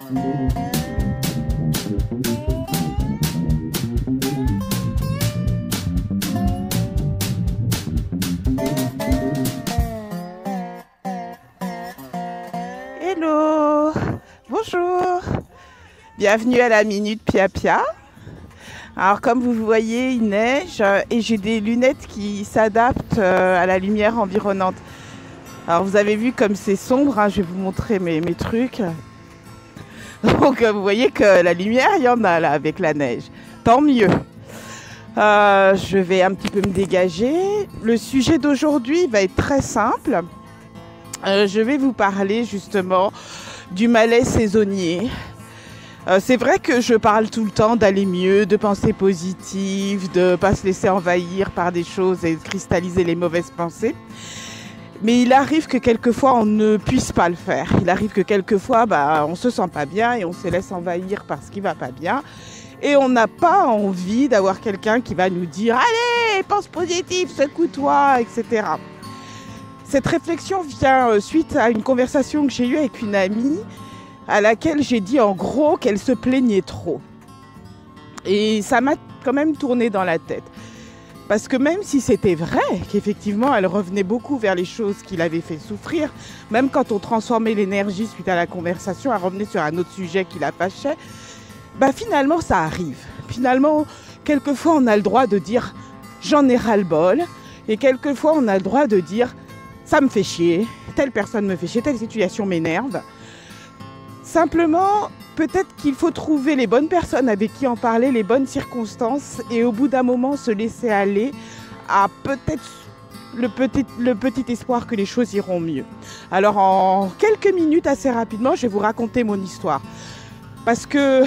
Hello, bonjour, bienvenue à la Minute Pia Pia. Alors comme vous voyez, il neige et j'ai des lunettes qui s'adaptent à la lumière environnante. Alors vous avez vu comme c'est sombre, hein, je vais vous montrer mes trucs. Donc vous voyez que la lumière, il y en a là avec la neige, tant mieux. Je vais un petit peu me dégager. Le sujet d'aujourd'hui va être très simple. Je vais vous parler justement du malaise saisonnier. C'est vrai que je parle tout le temps d'aller mieux, de penser positive, de ne pas se laisser envahir par des choses et de cristalliser les mauvaises pensées. Mais il arrive que quelquefois on ne puisse pas le faire. Il arrive que quelquefois on ne se sent pas bien et on se laisse envahir par ce qui ne va pas bien. Et on n'a pas envie d'avoir quelqu'un qui va nous dire « Allez, pense positif, secoue-toi, etc. » Cette réflexion vient suite à une conversation que j'ai eue avec une amie à laquelle j'ai dit en gros qu'elle se plaignait trop. Et ça m'a quand même tourné dans la tête. Parce que même si c'était vrai, qu'effectivement elle revenait beaucoup vers les choses qui l'avaient fait souffrir, même quand on transformait l'énergie suite à la conversation, elle revenait sur un autre sujet qui la fâchait, finalement ça arrive. Finalement, quelquefois on a le droit de dire « j'en ai ras-le-bol » et quelquefois on a le droit de dire « ça me fait chier, telle personne me fait chier, telle situation m'énerve ». Simplement, peut-être qu'il faut trouver les bonnes personnes avec qui en parler, les bonnes circonstances et au bout d'un moment se laisser aller à peut-être le petit espoir que les choses iront mieux. Alors en quelques minutes, assez rapidement, je vais vous raconter mon histoire. Parce que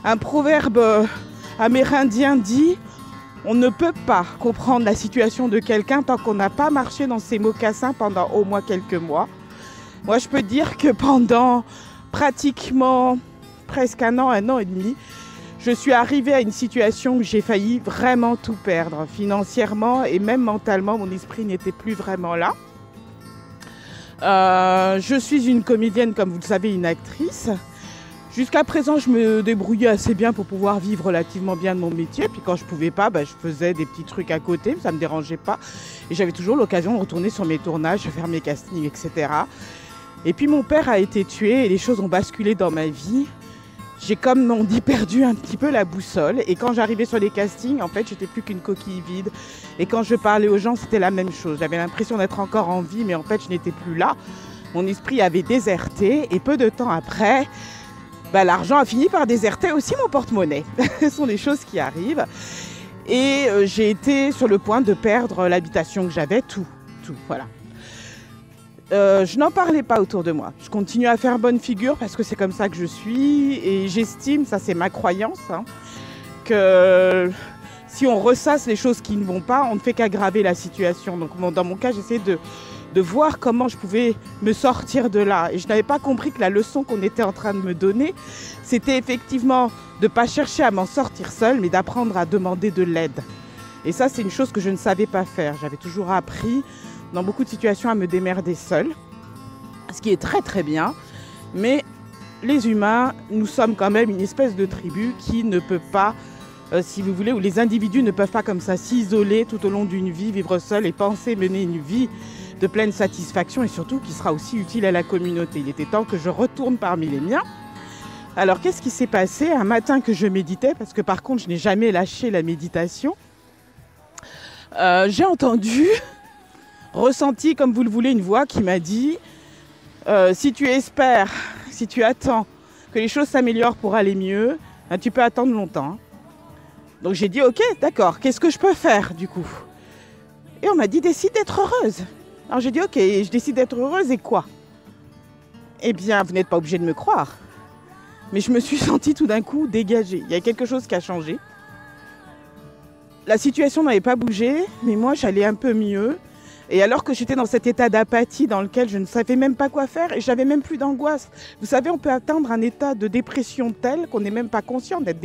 un proverbe amérindien dit « On ne peut pas comprendre la situation de quelqu'un tant qu'on n'a pas marché dans ses mocassins pendant au moins quelques mois. » Moi, je peux dire que pendant pratiquement presque un an et demi, je suis arrivée à une situation où j'ai failli vraiment tout perdre. Financièrement et même mentalement, mon esprit n'était plus vraiment là. Je suis une comédienne, comme vous le savez, une actrice. Jusqu'à présent, je me débrouillais assez bien pour pouvoir vivre relativement bien de mon métier. Puis quand je ne pouvais pas, je faisais des petits trucs à côté, ça ne me dérangeait pas. Et j'avais toujours l'occasion de retourner sur mes tournages, faire mes castings, etc. Et puis mon père a été tué et les choses ont basculé dans ma vie. J'ai, comme on dit, perdu un petit peu la boussole. Et quand j'arrivais sur les castings, en fait, j'étais plus qu'une coquille vide. Et quand je parlais aux gens, c'était la même chose. J'avais l'impression d'être encore en vie, mais en fait, je n'étais plus là. Mon esprit avait déserté. Et peu de temps après, l'argent a fini par déserter aussi mon porte-monnaie. Ce sont des choses qui arrivent. Et j'ai été sur le point de perdre l'habitation que j'avais, tout, voilà. Je n'en parlais pas autour de moi. Je continue à faire bonne figure parce que c'est comme ça que je suis et j'estime, ça c'est ma croyance, que si on ressasse les choses qui ne vont pas, on ne fait qu'aggraver la situation. Donc dans mon cas, j'essayais de voir comment je pouvais me sortir de là. Et je n'avais pas compris que la leçon qu'on était en train de me donner, c'était effectivement de ne pas chercher à m'en sortir seule, mais d'apprendre à demander de l'aide. Et ça, c'est une chose que je ne savais pas faire. J'avais toujours appris dans beaucoup de situations à me démerder seule, ce qui est très très bien, mais les humains, nous sommes quand même une espèce de tribu qui ne peut pas, si vous voulez, où les individus ne peuvent pas comme ça s'isoler tout au long d'une vie, vivre seul et penser mener une vie de pleine satisfaction et surtout qui sera aussi utile à la communauté. Il était temps que je retourne parmi les miens. Alors qu'est-ce qui s'est passé un matin que je méditais, parce que par contre je n'ai jamais lâché la méditation, j'ai entendu, ressenti, comme vous le voulez, une voix qui m'a dit si tu espères, si tu attends que les choses s'améliorent pour aller mieux, tu peux attendre longtemps. Donc j'ai dit ok, d'accord, qu'est-ce que je peux faire du coup? Et on m'a dit décide d'être heureuse. Alors j'ai dit ok, je décide d'être heureuse et quoi? Eh bien, vous n'êtes pas obligé de me croire. Mais je me suis sentie tout d'un coup dégagée. Il y a quelque chose qui a changé. La situation n'avait pas bougé, mais moi j'allais un peu mieux. Et alors que j'étais dans cet état d'apathie dans lequel je ne savais même pas quoi faire et j'avais même plus d'angoisse. Vous savez, on peut atteindre un état de dépression tel qu'on n'est même pas conscient d'être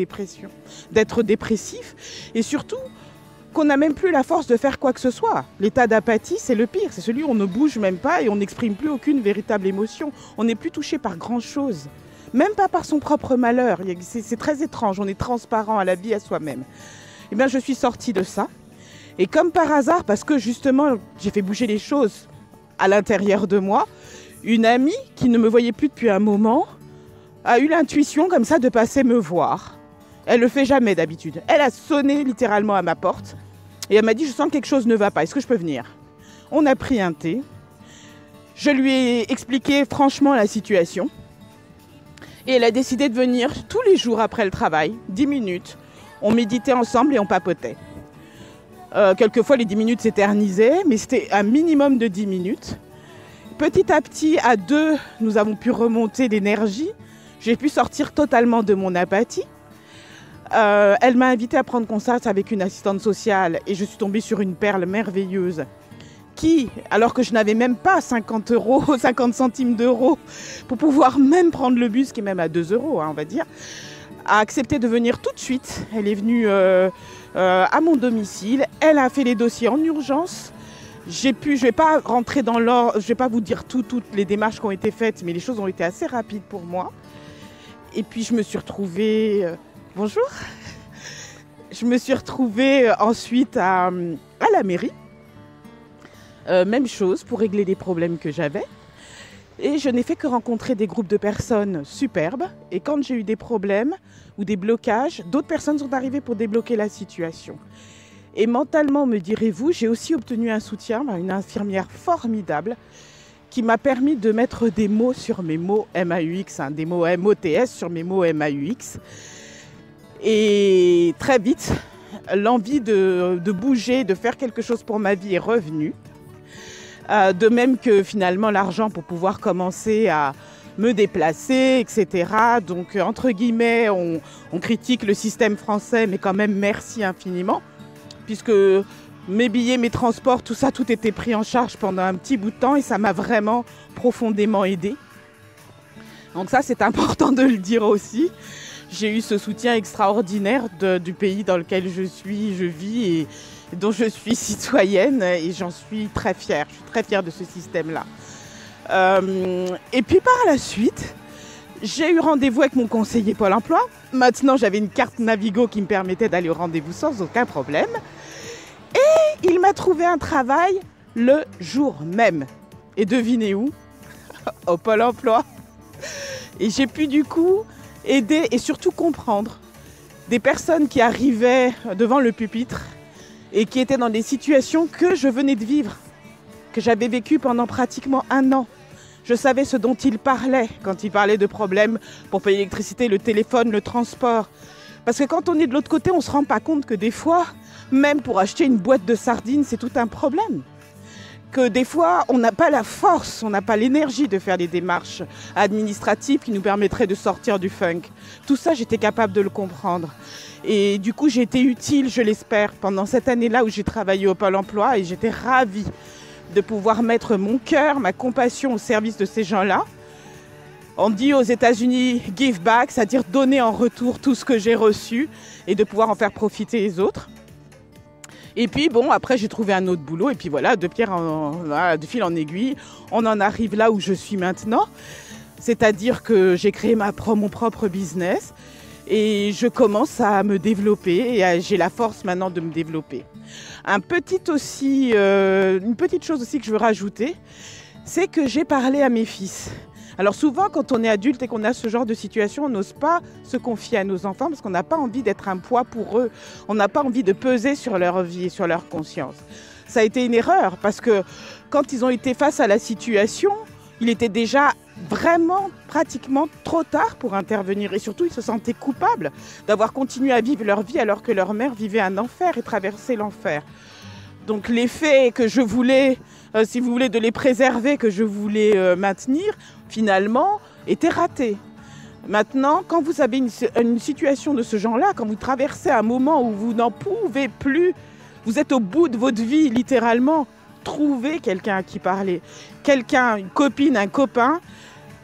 dépressif. Et surtout, qu'on n'a même plus la force de faire quoi que ce soit. L'état d'apathie, c'est le pire. C'est celui où on ne bouge même pas et on n'exprime plus aucune véritable émotion. On n'est plus touché par grand-chose. même pas par son propre malheur. C'est très étrange, on est transparent à la vie, à soi-même. Eh bien, je suis sortie de ça. Et comme par hasard, parce que justement, j'ai fait bouger les choses à l'intérieur de moi, une amie qui ne me voyait plus depuis un moment a eu l'intuition comme ça de passer me voir. Elle le fait jamais d'habitude. Elle a sonné littéralement à ma porte et elle m'a dit « Je sens que quelque chose ne va pas, est-ce que je peux venir ?» On a pris un thé. Je lui ai expliqué franchement la situation. Et elle a décidé de venir tous les jours après le travail, 10 minutes. On méditait ensemble et on papotait. Quelquefois, les 10 minutes s'éternisaient, mais c'était un minimum de 10 minutes. Petit à petit, à deux, nous avons pu remonter l'énergie. J'ai pu sortir totalement de mon apathie. Elle m'a invitée à prendre contact avec une assistante sociale et je suis tombée sur une perle merveilleuse qui, alors que je n'avais même pas 50 centimes d'euros pour pouvoir même prendre le bus, qui est même à 2 euros, on va dire, a accepté de venir tout de suite. Elle est venue à mon domicile. Elle a fait les dossiers en urgence. Je ne vais pas rentrer dans l'ordre, je ne vais pas vous dire toutes les démarches qui ont été faites, mais les choses ont été assez rapides pour moi. Et puis je me suis retrouvée... bonjour. Je me suis retrouvée ensuite à la mairie. Même chose pour régler les problèmes que j'avais. Et je n'ai fait que rencontrer des groupes de personnes superbes. Et quand j'ai eu des problèmes ou des blocages, d'autres personnes sont arrivées pour débloquer la situation. Et mentalement, me direz-vous, j'ai aussi obtenu un soutien d'une infirmière formidable qui m'a permis de mettre des mots sur mes mots MAUX, des mots MOTS sur mes mots MAUX. Et très vite, l'envie de bouger, de faire quelque chose pour ma vie est revenue. De même que finalement l'argent pour pouvoir commencer à me déplacer, etc. Donc entre guillemets, on critique le système français, mais quand même merci infiniment, puisque mes billets, mes transports, tout ça, tout était pris en charge pendant un petit bout de temps et ça m'a vraiment profondément aidée. Donc ça, c'est important de le dire aussi. J'ai eu ce soutien extraordinaire du pays dans lequel je vis et dont je suis citoyenne et j'en suis très fière. Je suis très fière de ce système-là. Et puis par la suite, j'ai eu rendez-vous avec mon conseiller Pôle emploi. Maintenant, j'avais une carte Navigo qui me permettait d'aller au rendez-vous sans aucun problème. Et il m'a trouvé un travail le jour même. Et devinez où? Au Pôle emploi. Et j'ai pu du coup aider et surtout comprendre des personnes qui arrivaient devant le pupitre et qui étaient dans des situations que je venais de vivre, que j'avais vécues pendant pratiquement 1 an. Je savais ce dont ils parlaient quand ils parlaient de problèmes pour payer l'électricité, le téléphone, le transport. Parce que quand on est de l'autre côté, on ne se rend pas compte que des fois, même pour acheter une boîte de sardines, c'est tout un problème. Que des fois, on n'a pas la force, on n'a pas l'énergie de faire des démarches administratives qui nous permettraient de sortir du funk. Tout ça, j'étais capable de le comprendre. Et du coup, j'ai été utile, je l'espère, pendant cette année-là où j'ai travaillé au Pôle emploi et j'étais ravie de pouvoir mettre mon cœur, ma compassion au service de ces gens-là. On dit aux États-Unis « give back », c'est-à-dire donner en retour tout ce que j'ai reçu et de pouvoir en faire profiter les autres. Et puis bon, après j'ai trouvé un autre boulot et puis voilà, de fil en aiguille, on en arrive là où je suis maintenant. C'est-à-dire que j'ai créé mon propre business et je commence à me développer et j'ai la force maintenant de me développer. Une petite chose aussi que je veux rajouter, c'est que j'ai parlé à mes fils. Alors souvent, quand on est adulte et qu'on a ce genre de situation, on n'ose pas se confier à nos enfants parce qu'on n'a pas envie d'être un poids pour eux. On n'a pas envie de peser sur leur vie et sur leur conscience. Ça a été une erreur parce que quand ils ont été face à la situation, il était déjà vraiment pratiquement trop tard pour intervenir. Et surtout, ils se sentaient coupables d'avoir continué à vivre leur vie alors que leur mère vivait un enfer et traversait l'enfer. Donc l'effet que je voulais, si vous voulez, de les préserver, que je voulais maintenir, finalement, était raté. Maintenant, quand vous avez une situation de ce genre-là, quand vous traversez un moment où vous n'en pouvez plus, vous êtes au bout de votre vie, littéralement, trouvez quelqu'un à qui parler. Quelqu'un, une copine, un copain,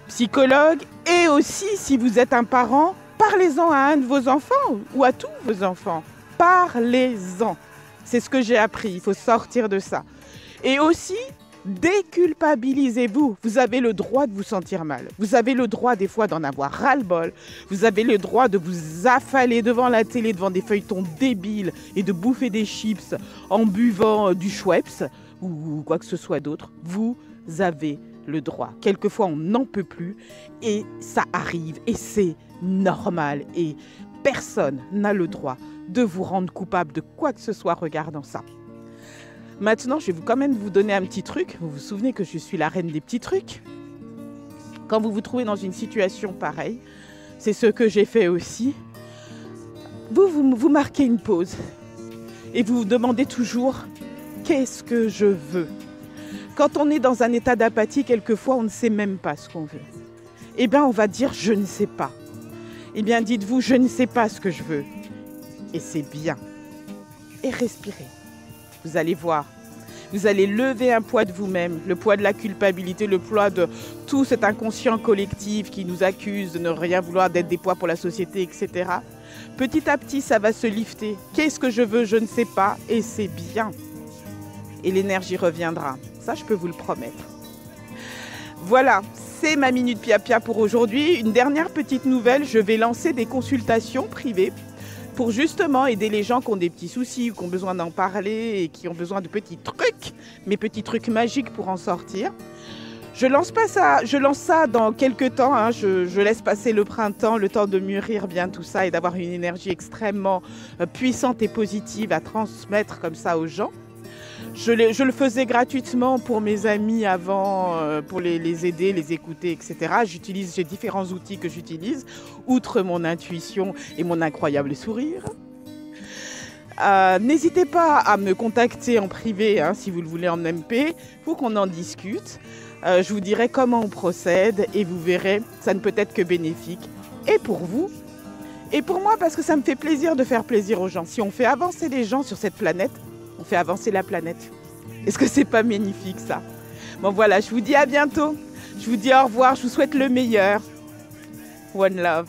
psychologue, et aussi, si vous êtes un parent, parlez-en à un de vos enfants ou à tous vos enfants. Parlez-en. C'est ce que j'ai appris, il faut sortir de ça. Et aussi, Déculpabilisez-vous. Vous avez le droit de vous sentir mal. Vous avez le droit des fois d'en avoir ras-le-bol. Vous avez le droit de vous affaler devant la télé, devant des feuilletons débiles et de bouffer des chips en buvant du Schweppes ou quoi que ce soit d'autre. Vous avez le droit. Quelquefois, on n'en peut plus et ça arrive et c'est normal et personne n'a le droit de vous rendre coupable de quoi que ce soit regardant ça. Maintenant, je vais quand même vous donner un petit truc. Vous vous souvenez que je suis la reine des petits trucs? Quand vous vous trouvez dans une situation pareille, c'est ce que j'ai fait aussi. Vous marquez une pause et vous vous demandez toujours « Qu'est-ce que je veux ?» Quand on est dans un état d'apathie, quelquefois, on ne sait même pas ce qu'on veut. Eh bien, on va dire « Je ne sais pas ». Eh bien, dites-vous « Je ne sais pas ce que je veux ». Et c'est bien. Et respirez. Vous allez voir, vous allez lever un poids de vous-même, le poids de la culpabilité, le poids de tout cet inconscient collectif qui nous accuse de ne rien vouloir, d'être des poids pour la société, etc. Petit à petit, ça va se lifter. Qu'est-ce que je veux? Je ne sais pas. Et c'est bien. Et l'énergie reviendra. Ça, je peux vous le promettre. Voilà, c'est ma Minute Pia-Pia pour aujourd'hui. Une dernière petite nouvelle, je vais lancer des consultations privées pour justement aider les gens qui ont des petits soucis ou qui ont besoin d'en parler et qui ont besoin de petits trucs, mais petits trucs magiques pour en sortir. Je lance ça dans quelques temps, hein. Je laisse passer le printemps, le temps de mûrir bien tout ça et d'avoir une énergie extrêmement puissante et positive à transmettre comme ça aux gens. Je le faisais gratuitement pour mes amis avant, pour les aider, les écouter, etc. J'ai différents outils que j'utilise, outre mon intuition et mon incroyable sourire. N'hésitez pas à me contacter en privé, hein, si vous le voulez en MP, pour qu'on en discute. Je vous dirai comment on procède et vous verrez, ça ne peut être que bénéfique. Et pour vous, et pour moi, parce que ça me fait plaisir de faire plaisir aux gens. Si on fait avancer les gens sur cette planète, on fait avancer la planète. Est-ce que c'est pas magnifique ça? Bon voilà, je vous dis à bientôt. Je vous dis au revoir, je vous souhaite le meilleur. One love.